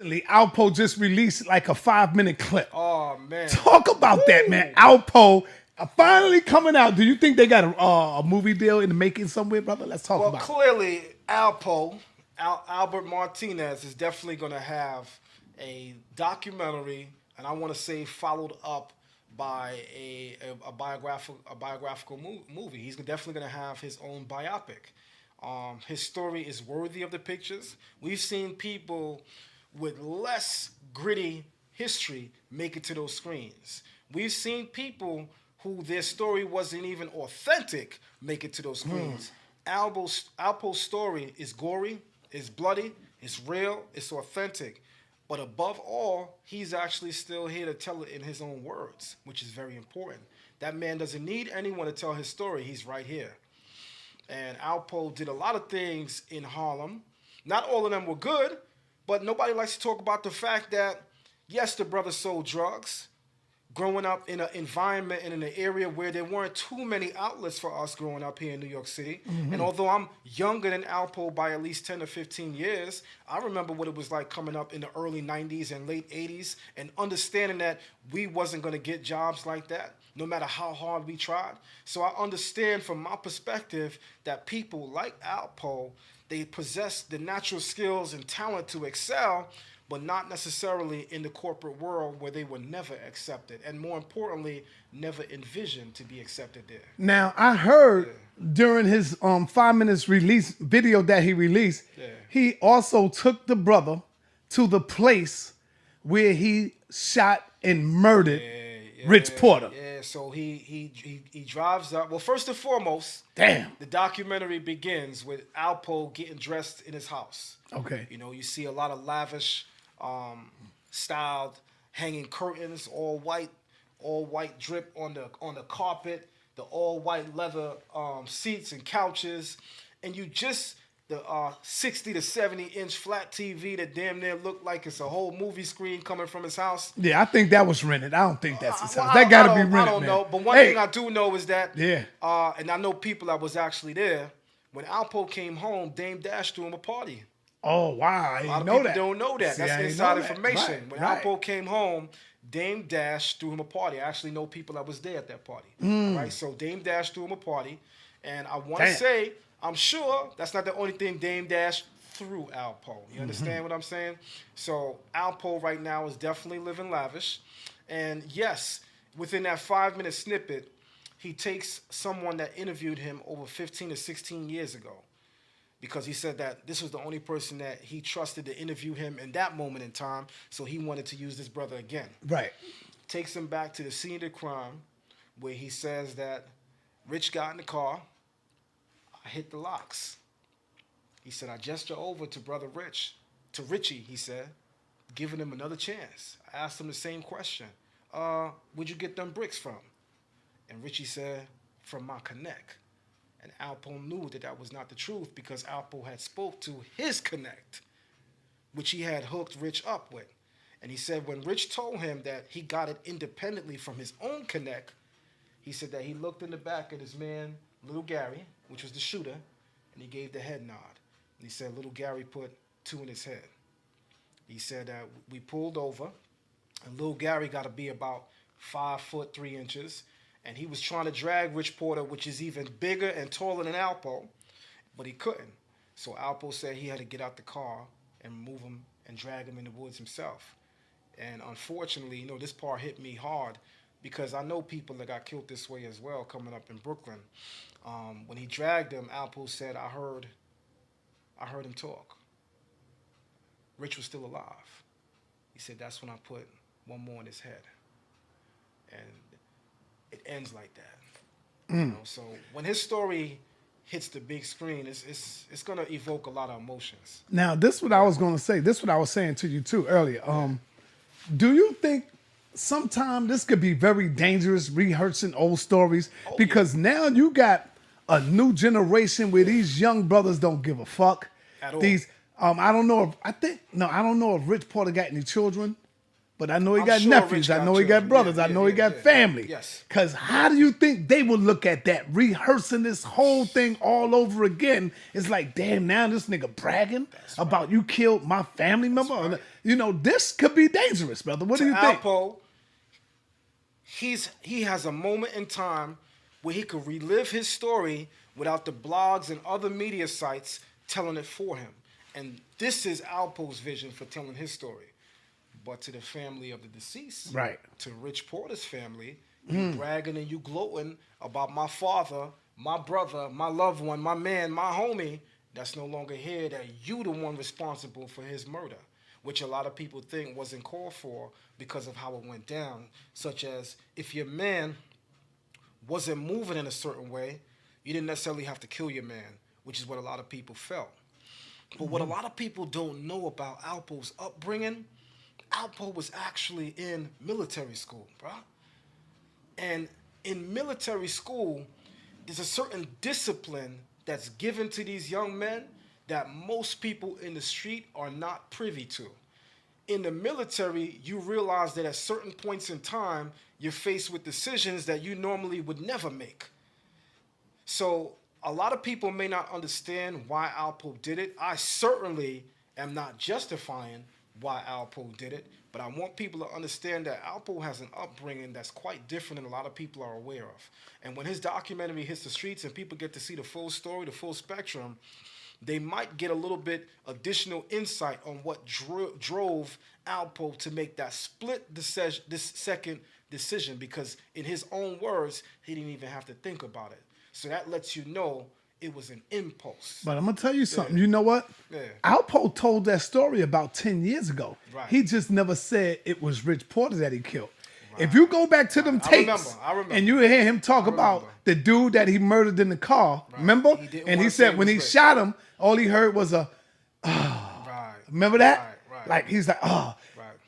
Alpo just released like a 5-minute clip. Oh man, Talk about that, man. Alpo finally coming out. Do you think they got a movie deal in the making somewhere, brother? Let's talk well, about it. clearly Alpo, Albert Martinez is definitely going to have a documentary, and I want to say followed up by a biographical movie. He's definitely going to have his own biopic. His story is worthy of the pictures. We've seen people with less gritty history make it to those screens. We've seen people who their story wasn't even authentic make it to those screens. Alpo's story is gory, it's bloody, it's real, it's authentic. But above all, he's actually still here to tell it in his own words, which is very important. That man doesn't need anyone to tell his story. He's right here. And Alpo did a lot of things in Harlem. Not all of them were good, but nobody likes to talk about the fact that, yes, the brother sold drugs. Growing up in an environment and in an area where there weren't too many outlets for us growing up here in New York City. Mm-hmm. And although I'm younger than Alpo by at least 10 to 15 years, I remember what it was like coming up in the early 90s and late 80s and understanding that we wasn't going to get jobs like that, no matter how hard we tried. So I understand from my perspective that people like Alpo, they possess the natural skills and talent to excel, but not necessarily in the corporate world where they were never accepted, and more importantly, never envisioned to be accepted there. Now, I heard during his 5 minutes release video that he released, he also took the brother to the place where he shot and murdered Rich Porter. Yeah, so he drives up. Well, first and foremost, damn, the documentary begins with Alpo getting dressed in his house. Okay. You know, you see a lot of lavish styled hanging curtains, all white drip on the carpet, the all white leather seats and couches, and you just the 60 to 70 inch flat TV that damn near looked like it's a whole movie screen coming from his house. Yeah, I think that was rented. I don't think that's his house. That got to be rented. I don't know, but one thing I do know is that and I know people that was actually there when Alpo came home. Dame Dash threw him a party. Oh wow! I didn't know that. A lot of people don't know that. See, that's inside information. Right, when Alpo came home, Dame Dash threw him a party. I actually know people that was there at that party. Right, so Dame Dash threw him a party, and I want to say, I'm sure that's not the only thing Dame Dash threw Alpo. You understand what I'm saying? So Alpo right now is definitely living lavish, and yes, within that 5-minute snippet, he takes someone that interviewed him over 15 to 16 years ago. Because he said that this was the only person that he trusted to interview him in that moment in time, so he wanted to use this brother again. Right. Takes him back to the scene of the crime, where he says that Rich got in the car, I hit the locks. He said, I gestured over to brother Rich, to Richie, he said, giving him another chance. I asked him the same question. Where'd you get them bricks from? And Richie said, from my connect. And Alpo knew that that was not the truth because Alpo had spoke to his connect, which he had hooked Rich up with. And he said when Rich told him that he got it independently from his own connect, he said that he looked in the back at his man, Little Gary, which was the shooter, and he gave the head nod. And he said Little Gary put 2 in his head. He said that we pulled over, and Little Gary got to be about 5 foot 3 inches. And he was trying to drag Rich Porter, which is even bigger and taller than Alpo, but he couldn't. So Alpo said he had to get out the car and move him and drag him in the woods himself. And unfortunately, this part hit me hard because I know people that got killed this way as well coming up in Brooklyn. When he dragged him, Alpo said, I heard him talk. Rich was still alive. He said, that's when I put one more in his head. And it ends like that. So when his story hits the big screen, it's going to evoke a lot of emotions. Now, this is what I was going to say. This is what I was saying to you, too, earlier. Do you think sometimes this could be very dangerous, rehearsing old stories? Because now you got a new generation where these young brothers don't give a fuck. At all. I don't know if Rich Porter got any children. but I know he I'm got sure nephews. Rich I know he got children. brothers. Yeah, I know yeah, he got yeah. family. Yes. Because how do you think they would look at that, rehearsing this whole thing all over again? It's like, damn, now this nigga bragging about you killed my family member. right. You know, this could be dangerous, brother. What do you think? Alpo, he has a moment in time where he could relive his story without the blogs and other media sites telling it for him. And this is Alpo's vision for telling his story. But to the family of the deceased, Right. to Rich Porter's family, you bragging and you gloating about my father, my brother, my loved one, my man, my homie, that's no longer here, that you the one responsible for his murder, which a lot of people think wasn't called for because of how it went down, such as if your man wasn't moving in a certain way, you didn't necessarily have to kill your man, which is what a lot of people felt. But what a lot of people don't know about Alpo's upbringing, Alpo was actually in military school, bro. And in military school, there's a certain discipline that's given to these young men that most people in the street are not privy to. In the military, you realize that at certain points in time, you're faced with decisions that you normally would never make. So a lot of people may not understand why Alpo did it. I certainly am not justifying why Alpo did it, but I want people to understand that Alpo has an upbringing that's quite different than a lot of people are aware of. And when his documentary hits the streets and people get to see the full story, the full spectrum, they might get a little bit additional insight on what drove Alpo to make that split second decision, because in his own words, he didn't even have to think about it. So that lets you know it was an impulse. But I'm going to tell you something. You know what? Yeah. Alpo told that story about 10 years ago. Right. He just never said it was Rich Porter that he killed. If you go back to them tapes I remember. and you hear him talk about the dude that he murdered in the car, remember? And he said when he shot him, all he heard was a, remember that? Right. Like he's like, Right.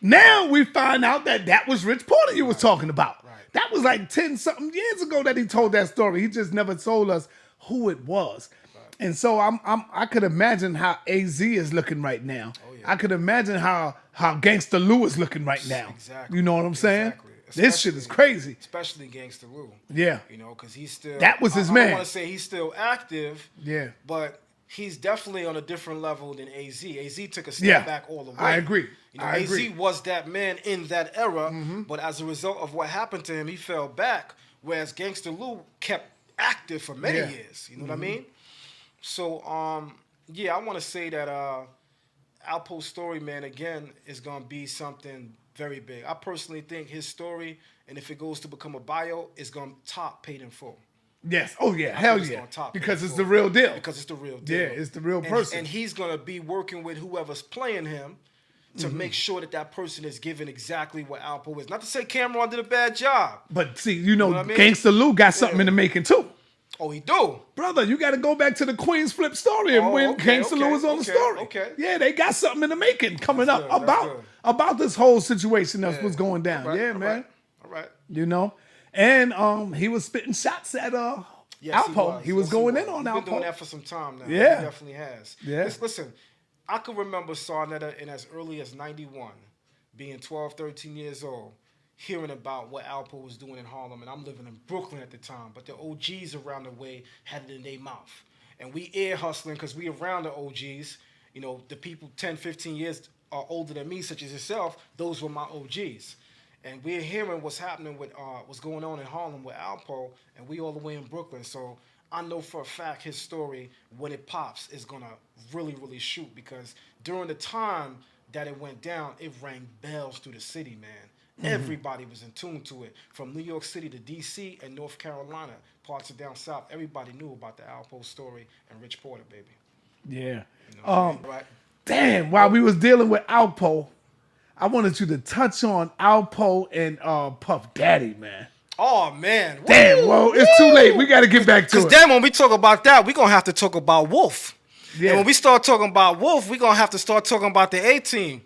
Now we find out that that was Rich Porter you was talking about. Right. That was like 10-something years ago that he told that story. He just never told us who it was. Right. And so I could imagine how AZ is looking right now. Oh, yeah. I could imagine how Gangster Lou is looking right now. Exactly. You know what I'm saying? Exactly. This shit is crazy. Especially Gangster Lou. Yeah. You know, because he's still... That was his I man. don't want to say he's still active. Yeah. But he's definitely on a different level than AZ. AZ took a step back all the way. I agree. You know, AZ was that man in that era, but as a result of what happened to him, he fell back, whereas Gangster Lou kept active for many years. You know what I mean? So, I want to say that Alpo's story, man, again, is going to be something very big. I personally think his story, and if it goes to become a bio, is going to top Paid in Full. Yes. Oh, yeah. Hell yeah. Because it's the real deal. Because it's the real deal. Yeah, it's the real person. And he's going to be working with whoever's playing him to make sure that that person is given exactly what Alpo is. Not to say Cameron did a bad job. But see, you know what I mean? Gangster Lou got something in the making too. Oh, he do? Brother, you got to go back to the Queen's Flip story and when Gangster Lou was on the story. Okay. Yeah, they got something in the making coming That's up good, about this whole situation that was going down. All right, yeah, man. All right. You know? And he was spitting shots at Alpo. He was going in on Alpo. He's been doing that for some time now. Yeah. He definitely has. Yeah. Listen, I can remember Sarnetta in as early as 91, being 12, 13 years old, hearing about what Alpo was doing in Harlem, and I'm living in Brooklyn at the time, but the OGs around the way had it in their mouth. And we ear hustling because we around the OGs. You know, the people 10, 15 years are older than me, such as yourself, those were my OGs. And we're hearing what's happening with what's going on in Harlem with Alpo, and we all the way in Brooklyn. So I know for a fact his story, when it pops, is going to really, really shoot, because during the time that it went down, it rang bells through the city, man. Everybody was in tune to it. From New York City to D.C. and North Carolina, parts of down south, everybody knew about the Alpo story and Rich Porter, baby. Yeah. You know what I mean? Right? Damn, while we was dealing with Alpo, I wanted you to touch on Alpo and Puff Daddy, man. Oh, man. Damn, well, it's too late. We got to get back to it. Because then when we talk about that, we're going to have to talk about Wolf. Yeah. And when we start talking about Wolf, we're going to have to start talking about the A-Team.